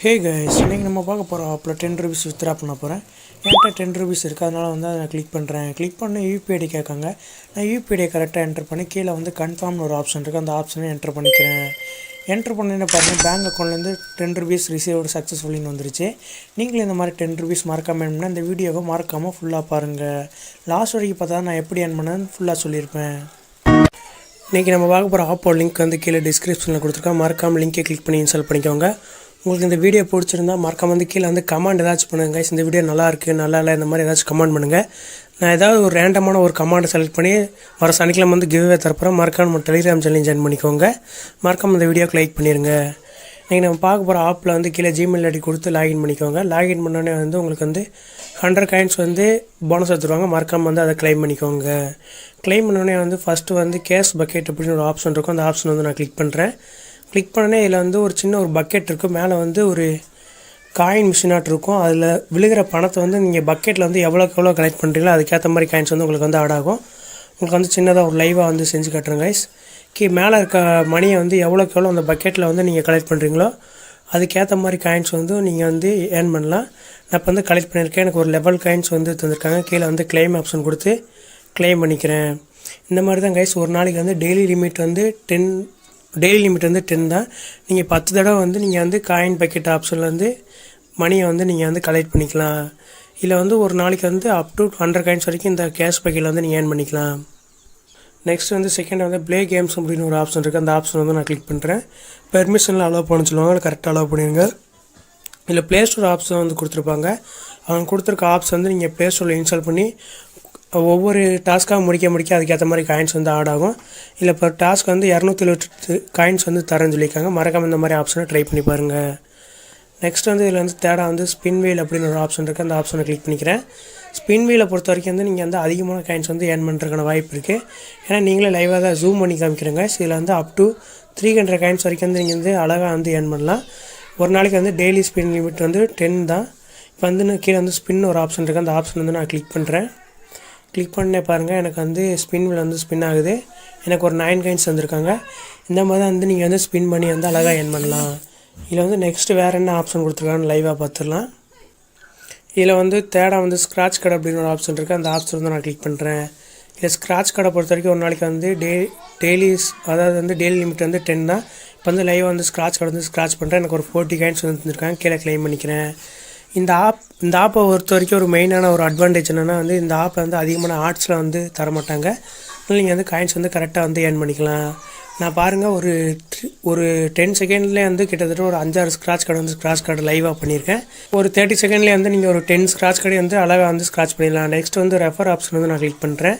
Hey guys, இன்றைக்கி நம்ம பார்க்க போகிற ஆப்பில் 10 ருபீஸ் வித்ரா பண்ண போகிறேன். என்கிட்ட 10 ருபீஸ் இருக்குது, அதனால் வந்து அதை நான் கிளிக் பண்ணுறேன். கிளிக் பண்ண யூபிஐடி கேட்காங்க. நான் யூபிஐடியை கரெக்டாக என்ட்ரு பண்ணி கீழே வந்து கன்ஃபார்ம்னு ஒரு ஆப்ஷன் இருக்குது, அந்த ஆப்ஷனை என்ட்ரு பண்ணிக்கிறேன். என்ட்ரு பண்ணின பாருங்கள், பேங்க் அக்கௌண்ட்லேருந்து 10 ருபீஸ் ரிசீவ்டு சக்ஸஸ்ஃபுல்லின்னு வந்துருச்சு. நீங்களும் இந்த மாதிரி 10 ருபீஸ் மறக்காமல் வேணும்னா இந்த வீடியோவை மறக்காமல் ஃபுல்லாக பாருங்கள். லாஸ்ட் வரைக்கும் பார்த்தா நான் எப்படி ஏர்ன் பண்ணேன்னு ஃபுல்லாக சொல்லியிருப்பேன். இன்றைக்கி நம்ம பார்க்க போகிற ஆப்போட லிங்க் வந்து கீழே டிஸ்கிரிப்ஷனில் கொடுத்துருக்கேன். மறக்காமல் லிங்கை கிளிக் பண்ணி இன்ஸ்டால் பண்ணிக்கோங்க. உங்களுக்கு இந்த வீடியோ பிடிச்சிருந்தா மறக்காம வந்து கீழே வந்து கமெண்ட் ஏதாச்சும் பண்ணுங்கள் கைஸ். இந்த வீடியோ நல்லா இருக்குது, நல்லா இல்லை, இந்த மாதிரி ஏதாச்சும் கமெண்ட் பண்ணுங்கள். நான் ஏதாவது ஒரு ரேண்டமான ஒரு கமெண்ட்டை செலக்ட் பண்ணி வர சனிக்கிழமை வந்து கிவ்வே தரப்புறேன். மறக்காம நம்ம டெலிகிராம் சேனல் ஜாயின் பண்ணிக்கோங்க. மறக்காம இந்த வீடியோக்கு லைக் பண்ணிடுங்க. நீங்கள் நம்ம பார்க்க போகிற ஆப்பில் வந்து கீழே ஜிமெயில் ஐடி கொடுத்து லாகின் பண்ணிக்கோங்க. லாகின் பண்ணோடனே வந்து உங்களுக்கு வந்து 100 காயின்ஸ் வந்து போனஸ் எடுத்துருவாங்க. மறக்காமல் வந்து அதை கிளைம் பண்ணிக்கோங்க. கிளைம் பண்ணோடனே வந்து ஃபஸ்ட்டு வந்து கேஷ் பக்கெட் அப்படின்னு ஒரு ஆப்ஷன் இருக்கும். அந்த ஆப்ஷன் வந்து நான் கிளிக் பண்ணுறேன். கிளிக் பண்ணனே இதில் வந்து ஒரு சின்ன ஒரு பக்கெட் இருக்கும். மேலே வந்து ஒரு காயின் மிஷினாட் இருக்கும். அதில் விழுகிற பணத்தை வந்து நீங்கள் பக்கெட்டில் வந்து எவ்வளோக்கு எவ்வளோ கலெக்ட் பண்ணுறீங்களோ அதுக்கேற்ற மாதிரி காயின்ஸ் வந்து உங்களுக்கு வந்து ஆட் ஆகும். உங்களுக்கு வந்து சின்னதாக ஒரு லைவாக வந்து செஞ்சு காட்டுறேன் கைஸ். மேலே இருக்க மணியை வந்து எவ்வளோக்கு எவ்வளோ அந்த பக்கெட்டில் வந்து நீங்கள் கலெக்ட் பண்ணுறீங்களோ அதுக்கேற்ற மாதிரி காயின்ஸ் வந்து நீங்கள் வந்து ஏர்ன் பண்ணலாம். நான் இப்போ வந்து கலெக்ட் பண்ணியிருக்கேன். எனக்கு ஒரு லெவல் காயின்ஸ் வந்து தந்திருக்காங்க. கீழே வந்து கிளைம் ஆப்ஷன் கொடுத்து கிளைம் பண்ணிக்கிறேன். இந்த மாதிரி தான் கைஸ். ஒரு நாளைக்கு வந்து டெய்லி லிமிட் வந்து 10 தான். நீங்கள் 10 தடவை வந்து நீங்கள் வந்து காயின் பக்கெட் ஆப்ஷனில் வந்து மணியை வந்து நீங்கள் வந்து கலெக்ட் பண்ணிக்கலாம். இதில் வந்து ஒரு நாளைக்கு வந்து அப் டு 100 காயின்ஸ் வரைக்கும் இந்த கேஷ் பக்கெட்டில் வந்து நீங்கள் ஏர்ன் பண்ணிக்கலாம். நெக்ஸ்ட் வந்து செகண்ட் வந்து ப்ளே கேம்ஸ் அப்படின்னு ஒரு ஆப்ஷன் இருக்குது. அந்த ஆப்ஷன் வந்து நான் கிளிக் பண்ணுறேன். பெர்மிஷனில் அலோவ் பண்ண சொல்லுவாங்க, கரெக்டாக அலோவ் பண்ணிடுங்க. இதில் ப்ளே ஸ்டோர் ஆப்ஷன் வந்து கொடுத்துருப்பாங்க. அவங்க கொடுத்துருக்க ஆப்ஸ் வந்து நீங்கள் ப்ளே ஸ்டோரில் இன்ஸ்டால் பண்ணி ஒவ்வொரு டாஸ்க்காக முடிக்க அதுக்கேற்ற மாதிரி காயின்ஸ் வந்து ஆட் ஆகும். இல்லை இப்போ டாஸ்க் வந்து 278 காயின்ஸ் வந்து தரேன்னு சொல்லியிருக்காங்க. மறக்காமல் இந்த மாதிரி ஆப்ஷனை ட்ரை பண்ணி பாருங்கள். நெக்ஸ்ட் வந்து இதில் வந்து தேடா வந்து ஸ்பின் வீல் அப்படின்னு ஒரு ஆப்ஷன் இருக்குது. அந்த ஆப்ஷனை கிளிக் பண்ணிக்கிறேன். ஸ்பின் வீலை பொறுத்த வரைக்கும் வந்து நீங்கள் வந்து அதிகமான காயின்ஸ் வந்து ஏர்ன் பண்ணுறதுக்கான வாய்ப்பு இருக்குது. ஏன்னா நீங்களே லைவாக தான் ஜூம் பண்ணி காமிக்கிறேங்க. இதில் வந்து அப் டு 300 காயின்ஸ் வரைக்கும் வந்து நீங்கள் வந்து அழகாக வந்து ஏர்ன் பண்ணலாம். ஒரு நாளைக்கு வந்து டெய்லி ஸ்பின் லிமிட் வந்து 10 தான். இப்போ வந்து கீழே வந்து ஸ்பின் ஒரு ஆப்ஷன் இருக்குது. அந்த ஆப்ஷன் வந்து நான் கிளிக் பண்ணுறேன். கிளிக் பண்ணே பாருங்கள், எனக்கு வந்து ஸ்பின் வீல் வந்து ஸ்பின் ஆகுது. எனக்கு ஒரு 9 காயின்ஸ் வந்திருக்காங்க. இந்த மாதிரி தான் வந்து நீங்கள் வந்து ஸ்பின் பண்ணி வந்து அழகாக ஏர்ன் பண்ணலாம். இதில் வந்து நெக்ஸ்ட்டு வேறு என்ன ஆப்ஷன் கொடுத்துருக்காங்கன்னு லைவாக பார்த்துடலாம். இதில் வந்து தேடா வந்து ஸ்க்ராட்ச் கார்டு அப்படின்னு ஒரு ஆப்ஷன் இருக்குது. அந்த ஆப்ஷன் வந்து நான் கிளிக் பண்ணுறேன். இதில் ஸ்க்ராட்ச் கார்டை பொறுத்த வரைக்கும் ஒரு நாளைக்கு வந்து டெய்லிஸ், அதாவது வந்து டெய்லி லிமிட் வந்து 10 தான். இப்போ வந்து லைவாக வந்து ஸ்க்ராட்ச் கார்டு வந்து ஸ்க்ராட்ச் பண்ணுறேன். எனக்கு ஒரு 40 காயின்ஸ் வந்து தந்துருக்காங்க. கீழே கிளைம் பண்ணிக்கிறேன். இந்த ஆப்பை பொறுத்த வரைக்கும் ஒரு மெயினான ஒரு அட்வான்டேஜ் என்னென்னா வந்து இந்த ஆப்பில் வந்து அதிகமான ஆர்ட்ஸில் வந்து தரமாட்டாங்க. அதனால் நீங்கள் வந்து காயின்ஸ் வந்து கரெக்டாக வந்து ஏர்ன் பண்ணிக்கலாம். நான் பாருங்கள், ஒரு 10 செகண்ட்லேயே வந்து கிட்டத்தட்ட ஒரு 5-6 ஸ்க்ராட்ச் கார்டு வந்து ஸ்க்ராட்ச் கார்டு லைவாக பண்ணியிருக்கேன். ஒரு 30 செகண்ட்லேயே வந்து நீங்கள் ஒரு 10 ஸ்க்ராட்ச் கார்டு வந்து அழகாக வந்து ஸ்க்ராட்ச் பண்ணிடலாம். நெக்ஸ்ட் வந்து ரெஃபர் ஆப்ஷன் வந்து நான் கிளிக் பண்ணுறேன்.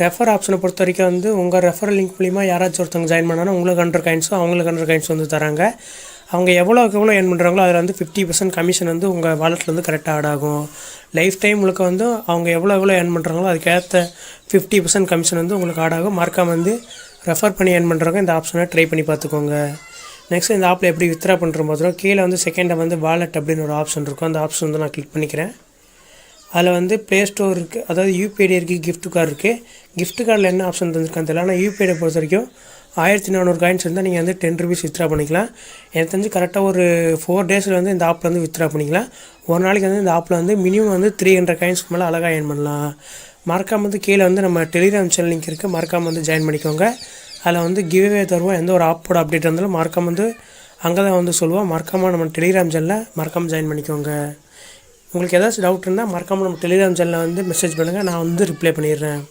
ரெஃபர் ஆப்ஷனை பொறுத்த வரைக்கும் வந்து உங்கள் ரெஃபர் லிங்க் மூலிமா யாராச்சும் ஒருத்தவங்க ஜாயின் பண்ணாலும் உங்களுக்கு 100 காயின்ஸும் அவங்களுக்கு 100 காயின்ஸ் வந்து தராங்க. அவங்க எவ்வளோக்கு எவ்வளோ ஏர்ன் பண்ணுறாங்களோ அதில் வந்து 50% கமிஷன் வந்து உங்கள் வாலெட்டில் வந்து கரெக்டாக ஆட் ஆகும். லைஃப் டைம் உங்களுக்கு வந்து அவங்க எவ்வளோ ஏர்ன் பண்ணுறாங்களோ அதுக்கேற்ற 50% கமிஷன் வந்து உங்களுக்கு ஆட் ஆகும். மறக்காம வந்து ரெஃபர் பண்ணி ஏர்ன் பண்ணுறவங்க இந்த ஆப்ஷனை ட்ரை பண்ணி பார்த்துக்கோங்க. நெக்ஸ்ட் இந்த ஆப்பில் எப்படி வித்ரா பண்ணுற மாதிரி கீழே வந்து செகண்டாக வந்து வாலெட் அப்படின்னு ஒரு ஆப்ஷன் இருக்கும். அந்த ஆப்ஷன் வந்து நான் கிளிக் பண்ணிக்கிறேன். அதில் வந்து ப்ளே ஸ்டோர் இருக்குது, அதாவது யூபிஐடி இருக்குது, கிஃப்ட் கார்டு இருக்குது. கிஃப்ட் கார்டில் என்ன ஆப்ஷன் தந்திருக்கான்னு தெரியல. ஆனால் யூபிஐடியை பொறுத்த வரைக்கும் 1400 காயின்ஸ் இருந்தால் நீங்கள் வந்து 10 ருபீஸ் வித்ரா பண்ணிக்கலாம். எனக்கு தெரிஞ்சு கரெக்டாக ஒரு 4 டேஸில் வந்து இந்த ஆப்பில் வந்து வித்ரா பண்ணிக்கலாம். ஒரு நாளைக்கு வந்து இந்த ஆப்பில் வந்து மினிமம் வந்து 300 காயின்ஸ்க்கு மேலே அழகாக ஏர்ன் பண்ணலாம். மறக்காமல் வந்து கீழே வந்து நம்ம டெலிகிராம் சேனல் லிங்க் இருக்குது. மறக்காமல் வந்து ஜாயின் பண்ணிக்கோங்க. அதில் வந்து கிவ்வே தருவோம். எந்த ஒரு ஆப்போட அப்டேட் இருந்தாலும் மறக்காமல் வந்து அங்கே தான் வந்து சொல்லுவோம். மறக்காமல் நம்ம டெலிகிராம் சேனலில் மறக்காமல் ஜாயின் பண்ணிக்கோங்க. உங்களுக்கு ஏதாச்சும் டவுட் இருந்தால் மறக்காமல் நம்ம டெலிகிராம் சேனலில் வந்து மெசேஜ் பண்ணுங்கள். நான் வந்து ரிப்ளை பண்ணிடுறேன்.